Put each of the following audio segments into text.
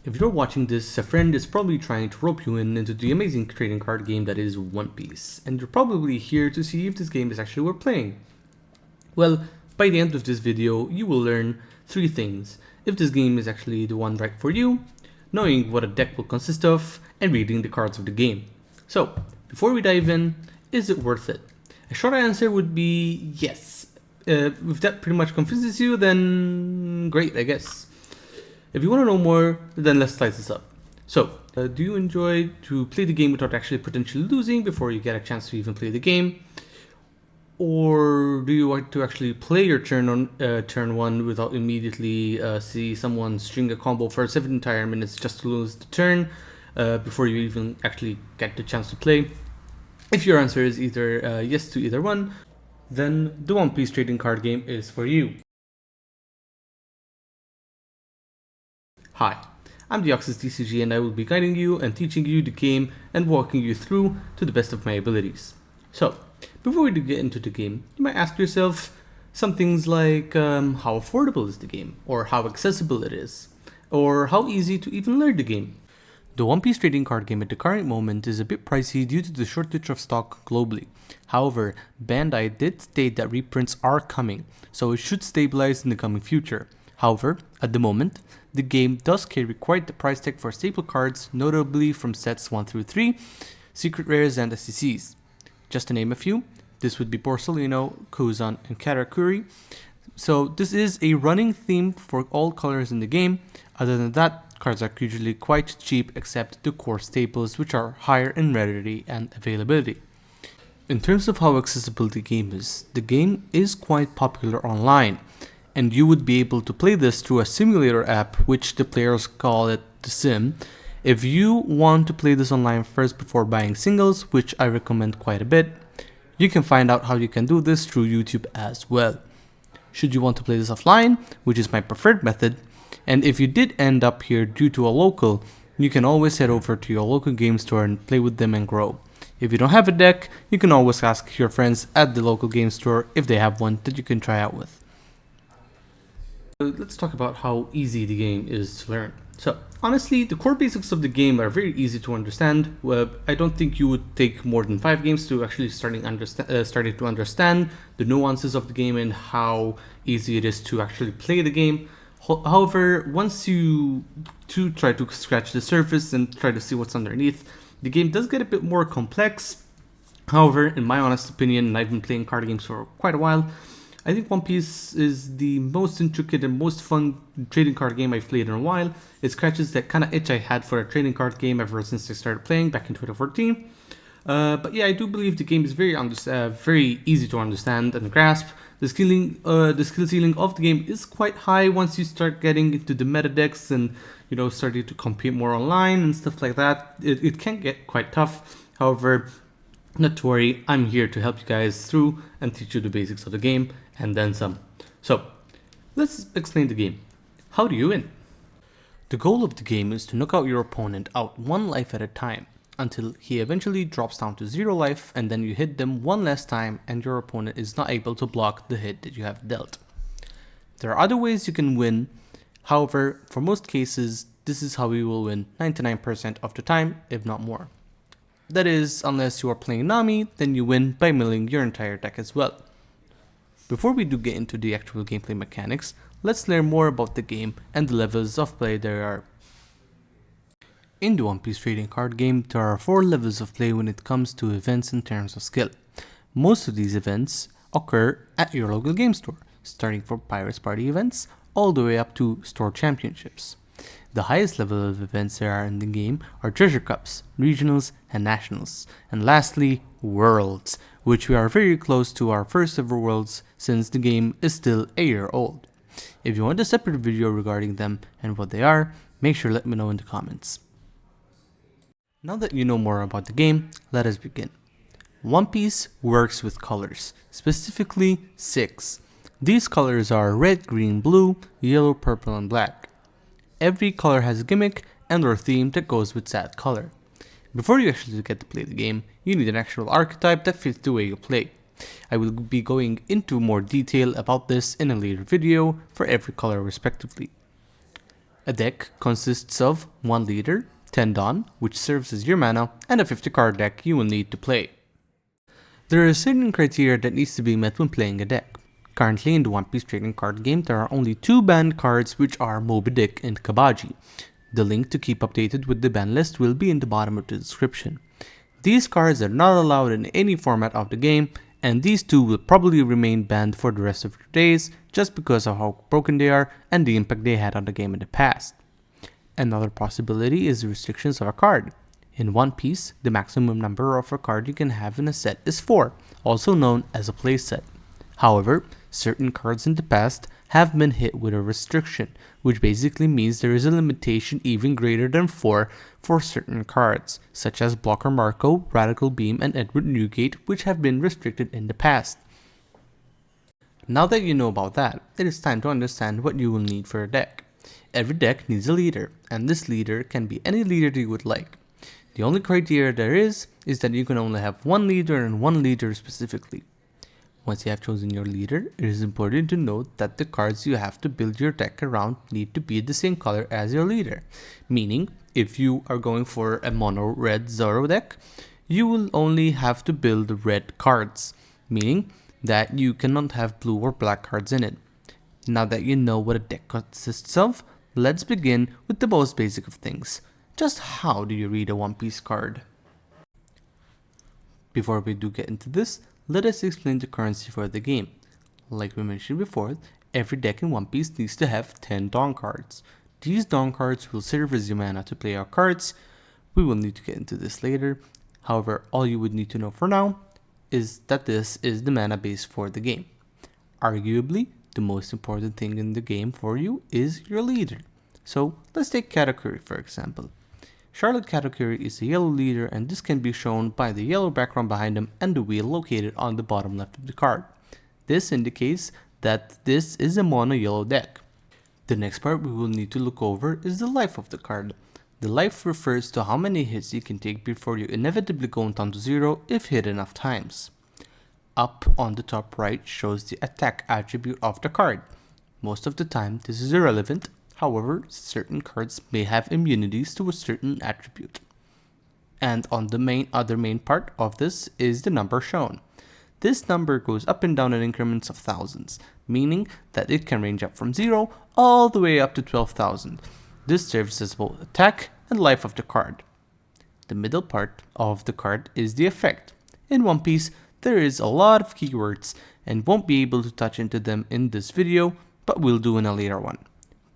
If you're watching this, a friend is probably trying to rope you into the amazing trading card game that is One Piece, and you're probably here to see if this game is actually worth playing. Well, by the end of this video, you will learn 3 things: if this game is actually the one right for you, knowing what a deck will consist of, and reading the cards of the game. So, before we dive in, is it worth it? A short answer would be yes. If that pretty much convinces you, then great, I guess. If you want to know more, then let's slice this up. So, do you enjoy to play the game without actually potentially losing before you get a chance to even play the game? Or do you want to actually play your turn 1 without immediately see someone string a combo for 7 entire minutes just to lose the turn before you even actually get the chance to play? If your answer is either yes to either one, then the One Piece trading card game is for you. Hi, I'm the Oxys DCG, and I will be guiding you and teaching you the game and walking you through to the best of my abilities. So, before we get into the game, you might ask yourself some things like how affordable is the game, or how accessible it is, or how easy to even learn the game. The One Piece trading card game at the current moment is a bit pricey due to the shortage of stock globally. However, Bandai did state that reprints are coming, so it should stabilize in the coming future. However, at the moment, the game does carry quite the price tag for staple cards, notably from sets 1 through 3, secret rares and SCCs. Just to name a few, this would be Borsalino, Kuzan, and Karakuri. So this is a running theme for all colors in the game. Other than that, cards are usually quite cheap except the core staples, which are higher in rarity and availability. In terms of how accessible the game is quite popular online, and you would be able to play this through a simulator app, which the players call it The Sim. If you want to play this online first before buying singles, which I recommend quite a bit, you can find out how you can do this through YouTube as well. Should you want to play this offline, which is my preferred method, and if you did end up here due to a local, you can always head over to your local game store and play with them and grow. If you don't have a deck, you can always ask your friends at the local game store if they have one that you can try out with. Let's talk about how easy the game is to learn. So, honestly, the core basics of the game are very easy to understand. I don't think you would take more than 5 games to actually starting to understand the nuances of the game and how easy it is to actually play the game. However, once you try to scratch the surface and try to see what's underneath, the game does get a bit more complex. However, in my honest opinion, and I've been playing card games for quite a while, I think One Piece is the most intricate and most fun trading card game I've played in a while. It scratches that kind of itch I had for a trading card game ever since I started playing back in 2014. But yeah, I do believe the game is very easy to understand and grasp. The skill ceiling of the game is quite high once you start getting into the meta decks and starting to compete more online and stuff like that. It can get quite tough. However, not to worry, I'm here to help you guys through and teach you the basics of the game and then some. So, let's explain the game. How do you win? The goal of the game is to knock out your opponent out 1 life at a time until he eventually drops down to 0 life, and then you hit them 1 last time and your opponent is not able to block the hit that you have dealt. There are other ways you can win. However, for most cases, this is how you will win 99% of the time, if not more. That is, unless you are playing Nami, then you win by milling your entire deck as well. Before we do get into the actual gameplay mechanics, let's learn more about the game and the levels of play there are. In the One Piece trading card game, there are 4 levels of play when it comes to events in terms of skill. Most of these events occur at your local game store, starting from Pirates Party events all the way up to store championships. The highest level of events there are in the game are Treasure Cups, Regionals, and Nationals, and lastly, Worlds, which we are very close to our first ever Worlds since the game is still a year old. If you want a separate video regarding them and what they are, make sure to let me know in the comments. Now that you know more about the game, let us begin. One Piece works with colors, specifically 6. These colors are red, green, blue, yellow, purple, and black. Every color has a gimmick and or theme that goes with that color. Before you actually get to play the game, you need an actual archetype that fits the way you play. I will be going into more detail about this in a later video for every color respectively. A deck consists of 1 leader, 10 Dawn, which serves as your mana, and a 50 card deck you will need to play. There are certain criteria that needs to be met when playing a deck. Currently in the One Piece trading card game, there are only 2 banned cards, which are Moby Dick and Kabaji. The link to keep updated with the ban list will be in the bottom of the description. These cards are not allowed in any format of the game, and these 2 will probably remain banned for the rest of your days just because of how broken they are and the impact they had on the game in the past. Another possibility is the restrictions of a card. In One Piece, the maximum number of a card you can have in a set is 4, also known as a playset. However, certain cards in the past have been hit with a restriction, which basically means there is a limitation even greater than 4 for certain cards, such as Blocker Marco, Radical Beam, and Edward Newgate, which have been restricted in the past. Now that you know about that, it is time to understand what you will need for a deck. Every deck needs a leader, and this leader can be any leader you would like. The only criteria there is that you can only have 1 leader and 1 leader specifically. Once you have chosen your leader, it is important to note that the cards you have to build your deck around need to be the same color as your leader. Meaning, if you are going for a mono red Zoro deck, you will only have to build red cards, meaning that you cannot have blue or black cards in it. Now that you know what a deck consists of, let's begin with the most basic of things. Just how do you read a One Piece card? Before we do get into this, let us explain the currency for the game. Like we mentioned before, every deck in One Piece needs to have 10 Dawn cards. These Dawn cards will serve as your mana to play out cards. We will need to get into this later. However, all you would need to know for now is that this is the mana base for the game. Arguably, the most important thing in the game for you is your leader. So let's take Katakuri for example. Charlotte Katakuri is a yellow leader, and this can be shown by the yellow background behind him and the wheel located on the bottom left of the card. This indicates that this is a mono yellow deck. The next part we will need to look over is the life of the card. The life refers to how many hits you can take before you inevitably go down to 0 if hit enough times. Up on the top right shows the attack attribute of the card. Most of the time this is irrelevant. However, certain cards may have immunities to a certain attribute. And on the other main part of this is the number shown. This number goes up and down in increments of thousands, meaning that it can range up from 0 all the way up to 12,000. This serves as both attack and life of the card. The middle part of the card is the effect. In One Piece, there is a lot of keywords and won't be able to touch into them in this video, but we'll do in a later one.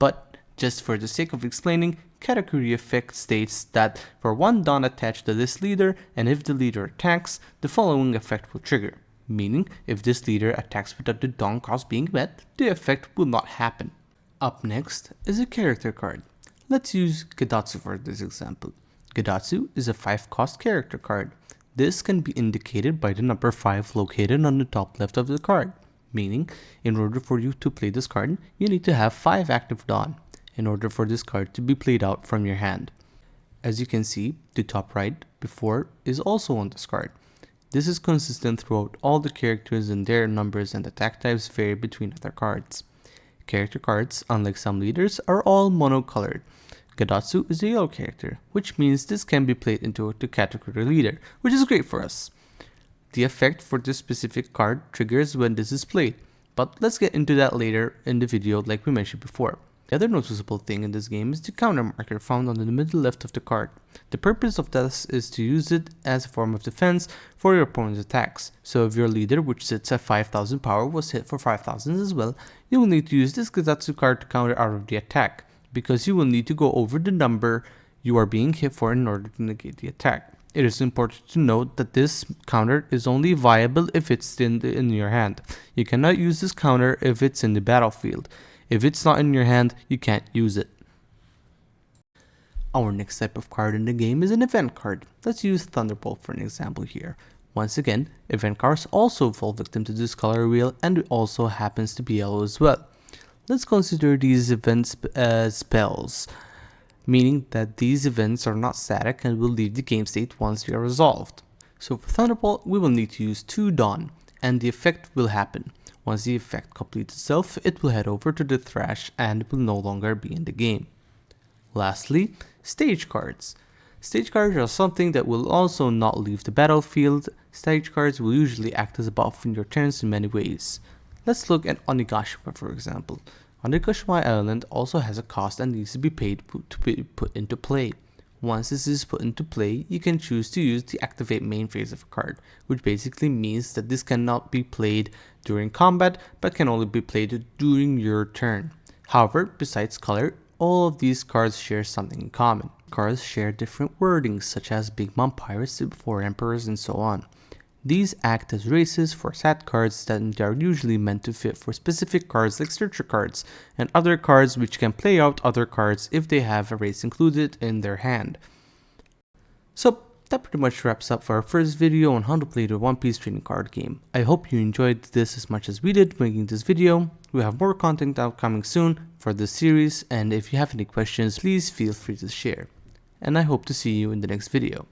But just for the sake of explaining, Katakuri effect states that for 1 Dawn attached to this leader, and if the leader attacks, the following effect will trigger. Meaning, if this leader attacks without the Dawn cost being met, the effect will not happen. Up next is a character card. Let's use Gedatsu for this example. Gedatsu is a 5 cost character card. This can be indicated by the number 5 located on the top left of the card. Meaning, in order for you to play this card, you need to have 5 active Dawn in order for this card to be played out from your hand. As you can see, the top right before is also on this card. This is consistent throughout all the characters, and their numbers and attack types vary between other cards. Character cards, unlike some leaders, are all monocolored. Gedatsu is a yellow character, which means this can be played into the category leader, which is great for us. The effect for this specific card triggers when this is played, but let's get into that later in the video like we mentioned before. The other noticeable thing in this game is the counter marker found on the middle left of the card. The purpose of this is to use it as a form of defense for your opponent's attacks. So if your leader, which sits at 5000 power, was hit for 5000 as well, you will need to use this Gedatsu card to counter out of the attack, because you will need to go over the number you are being hit for in order to negate the attack. It is important to note that this counter is only viable if it's in your hand. You cannot use this counter if it's in the battlefield. If it's not in your hand, you can't use it. Our next type of card in the game is an event card. Let's use Thunderbolt for an example here. Once again, event cards also fall victim to this color wheel, and it also happens to be yellow as well. Let's consider these events as spells, meaning that these events are not static and will leave the game state once they are resolved. So for Thunderbolt, we will need to use 2 Dawn, and the effect will happen. Once the effect completes itself, it will head over to the trash and will no longer be in the game. Lastly, stage cards. Stage cards are something that will also not leave the battlefield. Stage cards will usually act as a buff in your turns in many ways. Let's look at Onigashima for example. Onigashima Island also has a cost and needs to be paid to be put into play. Once this is put into play, you can choose to use the activate main phase of a card, which basically means that this cannot be played during combat, but can only be played during your turn. However, besides color, all of these cards share something in common. Cards share different wordings such as Big Mom Pirates, 4 Emperors, and so on. These act as races for SAT cards that are usually meant to fit for specific cards like Searcher cards, and other cards which can play out other cards if they have a race included in their hand. So that pretty much wraps up for our first video on how to play the One Piece trading card game. I hope you enjoyed this as much as we did making this video. We have more content coming soon for this series, and if you have any questions, please feel free to share. And I hope to see you in the next video.